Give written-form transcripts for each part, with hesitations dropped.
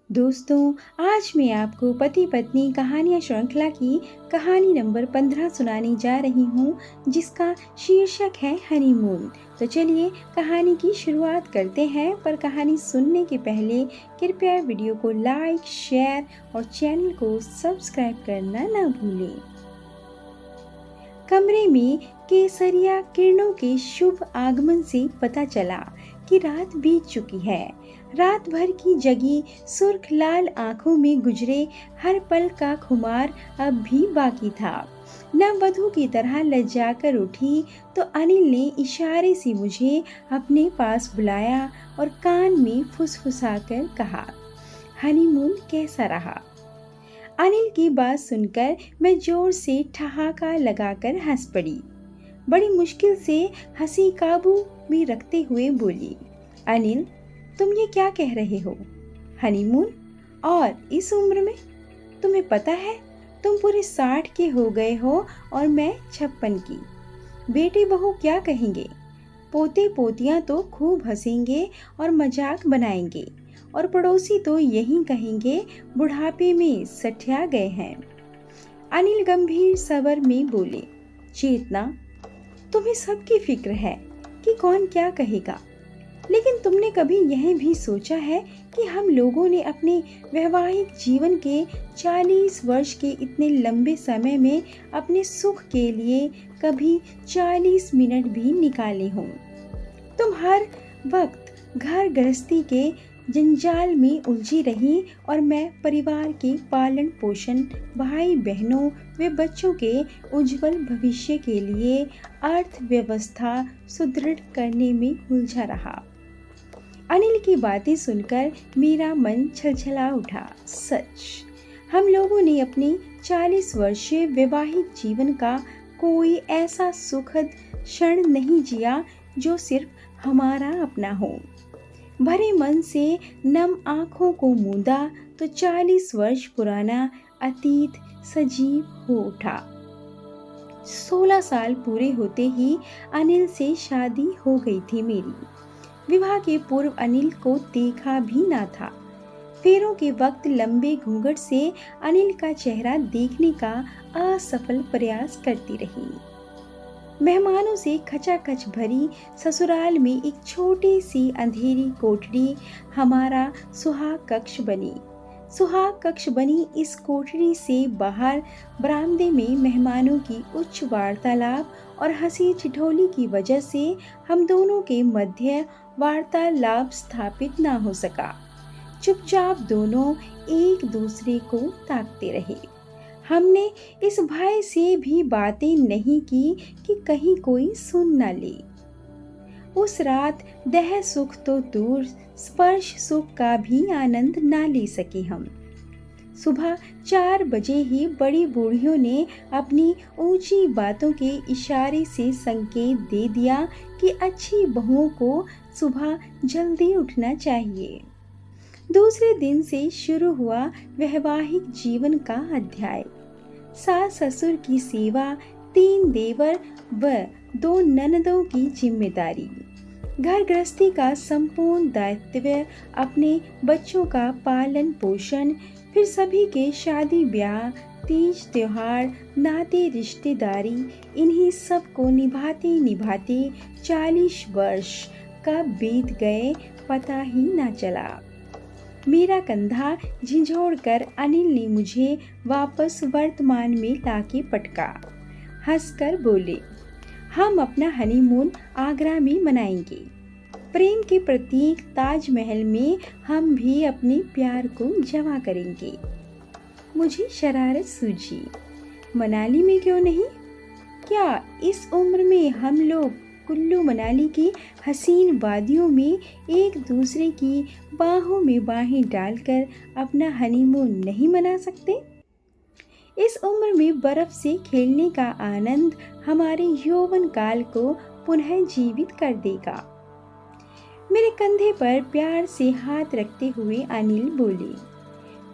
दोस्तों, आज मैं आपको पति पत्नी कहानियाँ श्रृंखला की कहानी नंबर 15 सुनाने जा रही हूँ, जिसका शीर्षक है हनीमून। तो चलिए कहानी की शुरुआत करते हैं, पर कहानी सुनने के पहले कृपया वीडियो को लाइक, शेयर और चैनल को सब्सक्राइब करना ना भूलें। कमरे में केसरिया किरणों के शुभ आगमन से पता चला कि रात बीत चुकी है। रात भर की जगी सुर्ख लाल आंखों में गुजरे हर पल का खुमार अब भी बाकी था। नववधू की तरह लज्जाकर उठी तो अनिल ने इशारे से मुझे अपने पास बुलाया और कान में फुसफुसाकर कहा, हनीमून कैसा रहा? अनिल की बात सुनकर मैं जोर से ठहाका लगाकर हंस पड़ी। बड़ी मुश्किल से हंसी काबू में रखते हुए बोली, अनिल, तुम ये क्या कह रहे हो? हनीमून? और इस उम्र में? तुम्हें पता है तुम पूरे 60 के हो गए हो और मैं 56 की। बेटे बहू क्या कहेंगे? पोते पोतियां तो खूब हंसेंगे और मजाक बनाएंगे, और पड़ोसी तो यही कहेंगे बुढ़ापे में सठिया गए हैं। अनिल गंभीर स्वर में बोले, चेतना, तुम्हें सबकी फिक्र है कि कौन क्या कहेगा, लेकिन तुमने कभी यह भी सोचा है कि हम लोगों ने अपने वैवाहिक जीवन के 40 वर्ष के इतने लंबे समय में अपने सुख के लिए कभी 40 मिनट भी निकाले हों? तुम हर वक्त घर गृहस्थी के जंजाल में उलझी रही और मैं परिवार के पालन पोषण, भाई बहनों व बच्चों के उज्जवल भविष्य के लिए अर्थव्यवस्था सुदृढ़ करने में उलझा रहा। अनिल की बातें सुनकर मेरा मन छलछला उठा। सच, हम लोगों ने अपने 40 वर्षीय वैवाहिक जीवन का कोई ऐसा सुखद क्षण नहीं जिया जो सिर्फ हमारा अपना हो। भरे मन से नम आँखों को मूंदा तो 40 वर्ष पुराना अतीत सजीव हो उठा। 16 साल पूरे होते ही अनिल से शादी हो गई थी मेरी। विवाह के पूर्व अनिल को देखा भी ना था। फेरों के वक्त लंबे घूंघट से अनिल का चेहरा देखने का असफल प्रयास करती रही। मेहमानों से खचाखच भरी ससुराल में एक छोटी सी अंधेरी कोठरी हमारा सुहाग कक्ष बनी। सुहाग कक्ष बनी इस कोठरी से बाहर बरामदे में मेहमानों की उच्च वार्तालाप और हंसी ठिठोली की वजह से हम दोनों के मध्य वार्तालाप स्थापित न हो सका। चुपचाप दोनों एक दूसरे को ताकते रहे। हमने इस भय से भी बातें नहीं की कि कहीं कोई सुन न ले। उस रात देह सुख तो दूर, स्पर्श सुख का भी आनंद ना ले सके हम। सुबह 4 बजे ही बड़ी बूढ़ियों ने अपनी ऊंची बातों के इशारे से संकेत दे दिया कि अच्छी बहुओं को सुबह जल्दी उठना चाहिए। दूसरे दिन से शुरू हुआ वैवाहिक जीवन का अध्याय। सास ससुर की सेवा, 3 देवर व 2 ननदों की जिम्मेदारी, घर गृहस्थी का संपूर्ण दायित्व, अपने बच्चों का पालन पोषण, फिर सभी के शादी ब्याह, तीज त्योहार, नाते रिश्तेदारी, इन्हीं सब को निभाते निभाते 40 वर्ष कब बीत गए पता ही ना चला। मेरा कंधा झिझोड़कर अनिल ने मुझे वापस वर्तमान में लाके पटका। हंसकर बोले, हम अपना हनीमून आगरा में मनाएंगे। प्रेम के प्रतीक ताजमहल में हम भी अपने प्यार को जमा करेंगे। मुझे शरारत सूझी, मनाली में क्यों नहीं? क्या इस उम्र में हम लोग कुल्लू मनाली की हसीन वादियों में एक दूसरे की बाहों में बाहें डालकर अपना हनीमून नहीं मना सकते? इस उम्र में बर्फ से खेलने का आनंद हमारे यौवन काल को पुनः जीवित कर देगा। मेरे कंधे पर प्यार से हाथ रखते हुए अनिल बोले,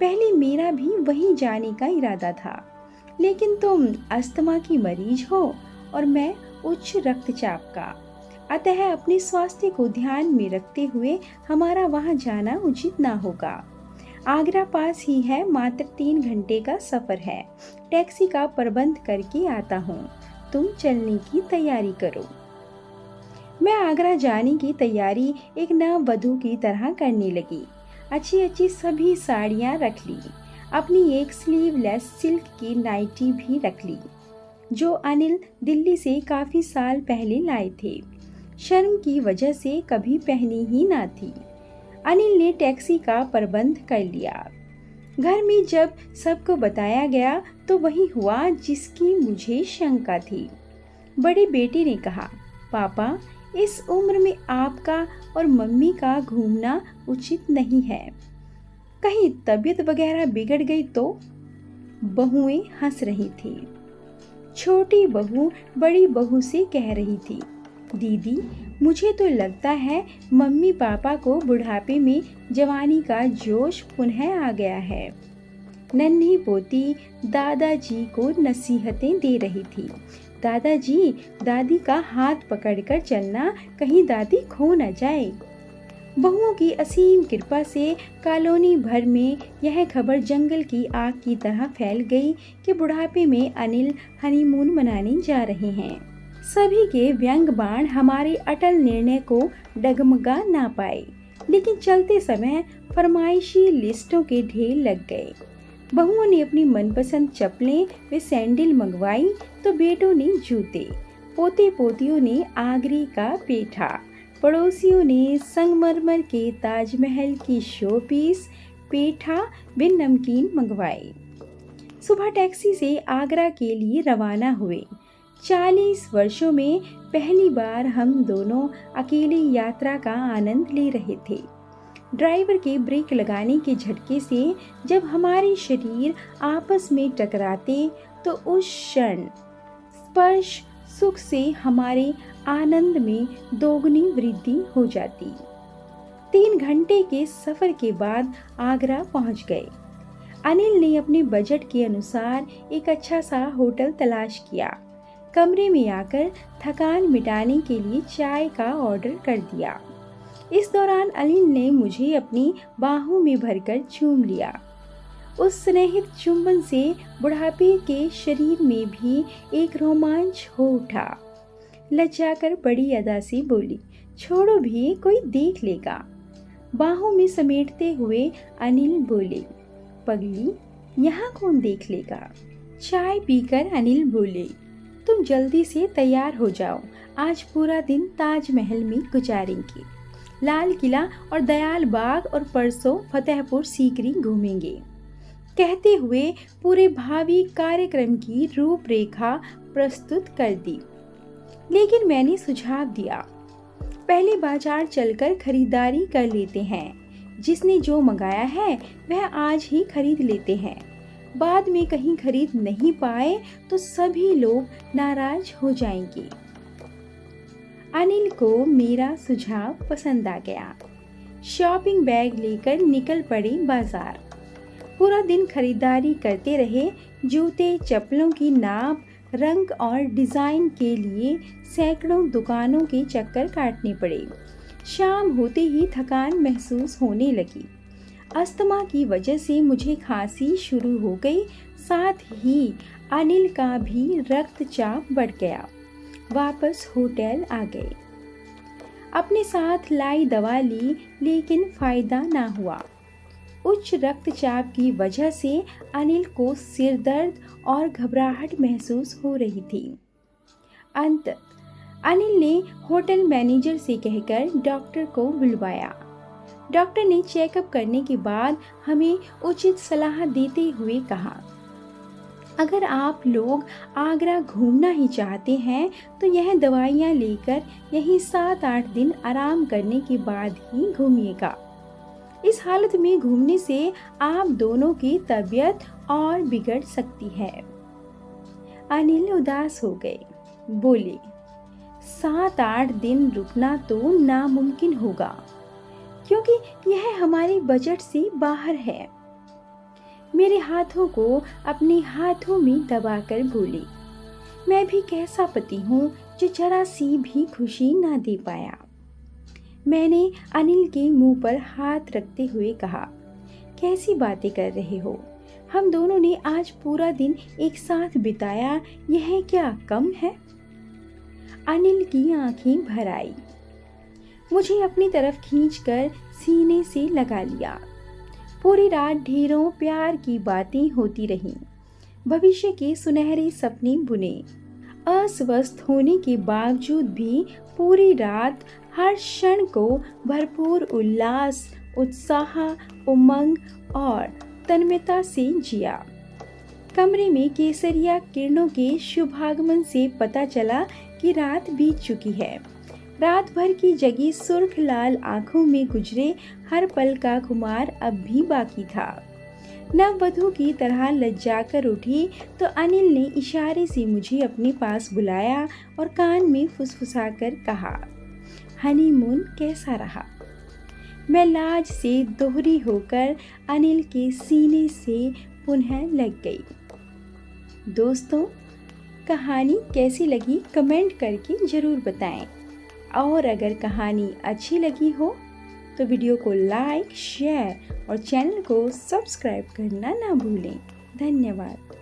पहले मेरा भी वहीं जाने का इरादा था, लेकिन तुम अस्थमा की मरीज हो और मैं उच्च रक्तचाप का, अतः अपने स्वास्थ्य को ध्यान में रखते हुए हमारा वहां जाना उचित ना होगा। आगरा पास ही है, मात्र 3 घंटे का सफर है। टैक्सी का प्रबंध करके आता हूँ, तुम चलने की तैयारी करो। मैं आगरा जाने की तैयारी एक नववधू की तरह करने लगी। अच्छी अच्छी सभी साड़ियाँ रख ली, अपनी एक स्लीवलेस सिल्क की नाइटी भी रख ली, जो अनिल दिल्ली से काफ़ी साल पहले लाए थे। शर्म की वजह से कभी पहनी ही ना थी। अनिल ने टैक्सी का प्रबंध कर लिया। घर में जब सबको बताया गया तो वही हुआ जिसकी मुझे शंका थी। बड़ी बेटी ने कहा, पापा, इस उम्र में आपका और मम्मी का घूमना उचित नहीं है, कहीं तबीयत वगैरह बिगड़ गई तो। बहुएं हंस रही थी। छोटी बहू बड़ी बहू से कह रही थी, दीदी, मुझे तो लगता है मम्मी पापा को बुढ़ापे में जवानी का जोश पुनः आ गया है। नन्ही पोती दादाजी को नसीहतें दे रही थी। दादाजी, दादी का हाथ पकड़कर चलना, कहीं दादी खो न जाए। बहुओं की असीम कृपा से कॉलोनी भर में यह खबर जंगल की आग की तरह फैल गई कि बुढ़ापे में अनिल हनीमून मनाने जा रहे हैं। सभी के व्यंग बाण हमारे अटल निर्णय को डगमगा ना पाए, लेकिन चलते समय फरमाइशी लिस्टों के ढेर लग गए। बहुओं ने अपनी मनपसंद चप्पलें व सैंडल मंगवाई तो बेटों ने जूते, पोते पोतियों ने आगरे का पेठा, पड़ोसियों ने संगमरमर के ताजमहल की शोपीस, पेठा व नमकीन मंगवाए। सुबह टैक्सी से आगरा के लिए रवाना हुए। 40 वर्षों में पहली बार हम दोनों अकेले यात्रा का आनंद ले रहे थे। ड्राइवर के ब्रेक लगाने के झटके से जब हमारे शरीर आपस में टकराते तो उस क्षण स्पर्श सुख से हमारे आनंद में दोगुनी वृद्धि हो जाती। 3 घंटे के सफर के बाद आगरा पहुंच गए। अनिल ने अपने बजट के अनुसार एक अच्छा सा होटल तलाश किया। कमरे में आकर थकान मिटाने के लिए चाय का ऑर्डर कर दिया। इस दौरान अनिल ने मुझे अपनी बाहों में भरकर चूम लिया। उस स्नेहित चुंबन से बुढ़ापे के शरीर में भी एक रोमांच हो उठा। लज्जाकर बड़ी अदा से बोली, छोड़ो भी, कोई देख लेगा। बाहों में समेटते हुए अनिल बोले, पगली, यहाँ कौन देख लेगा। चाय पीकर अनिल बोले, तुम जल्दी से तैयार हो जाओ, आज पूरा दिन ताजमहल में गुजारेंगे। लाल किला और दयाल बाग और परसों फतेहपुर सीकरी घूमेंगे। कहते हुए पूरे भावी कार्यक्रम की रूपरेखा प्रस्तुत कर दी। लेकिन मैंने सुझाव दिया, पहले बाजार चलकर खरीदारी कर लेते हैं। जिसने जो मंगाया है वह आज ही खरीद लेते हैं। बाद में कहीं खरीद नहीं पाए तो सभी लोग नाराज हो जाएंगे। अनिल को मेरा सुझाव पसंद आ गया। शॉपिंग बैग लेकर निकल पड़े बाजार। पूरा दिन खरीदारी करते रहे। जूते चप्पलों की नाप, रंग और डिज़ाइन के लिए सैकड़ों दुकानों के चक्कर काटने पड़े। शाम होते ही थकान महसूस होने लगी। अस्थमा की वजह से मुझे खांसी शुरू हो गई। साथ ही अनिल का भी रक्तचाप बढ़ गया। वापस होटल आ गए। अपने साथ लाई दवा ली, लेकिन फायदा ना हुआ। उच्च रक्तचाप की वजह से अनिल को सिर दर्द और घबराहट महसूस हो रही थी। अंततः अनिल ने होटल मैनेजर से कहकर डॉक्टर को बुलवाया। डॉक्टर ने चेकअप करने के बाद हमें उचित सलाह देते हुए कहा, अगर आप लोग आगरा घूमना ही चाहते हैं तो यह दवाइयाँ लेकर यहीं 7-8 दिन आराम करने के बाद ही घूमिएगा। इस हालत में घूमने से आप दोनों की तबीयत और बिगड़ सकती है। अनिल उदास हो गए। बोले, 7-8 दिन रुकना तो नामुमकिन होगा, क्योंकि यह हमारे बजट से बाहर है। मेरे हाथों को अपने हाथों में दबाकर बोली, मैं भी कैसा पति हूँ जो जरा सी भी खुशी ना दे पाया। मैंने अनिल के मुंह पर हाथ रखते हुए कहा, कैसी बातें कर रहे हो? हम दोनों ने आज पूरा दिन एक साथ बिताया, यह क्या कम है? अनिल की आंखें भर आई। मुझे अपनी तरफ खींचकर सीने से लगा लिया। पूरी रात ढेरों प्यार की बातें होती रहीं। भविष्य के सुनहरे सपने बुने। अस्वस्थ होने के बावजूद भी पूरी रात हर क्षण को भरपूर उल्लास, उत्साह, उमंग और तन्मयता से जिया। कमरे में केसरिया किरणों के शुभागमन से पता चला कि रात बीत चुकी है। रात भर की जगी सुर्ख लाल आंखों में गुजरे हर पल का खुमार अब भी बाकी था। नववधू की तरह लज्जाकर उठी तो अनिल ने इशारे से मुझे अपने पास बुलाया और कान में फुसफुसाकर कहा, हनीमून कैसा रहा? मैं लाज से दोहरी होकर अनिल के सीने से पुनः लग गई। दोस्तों, कहानी कैसी लगी कमेंट करके ज़रूर बताएं। और अगर कहानी अच्छी लगी हो तो वीडियो को लाइक, शेयर और चैनल को सब्सक्राइब करना ना भूलें। धन्यवाद।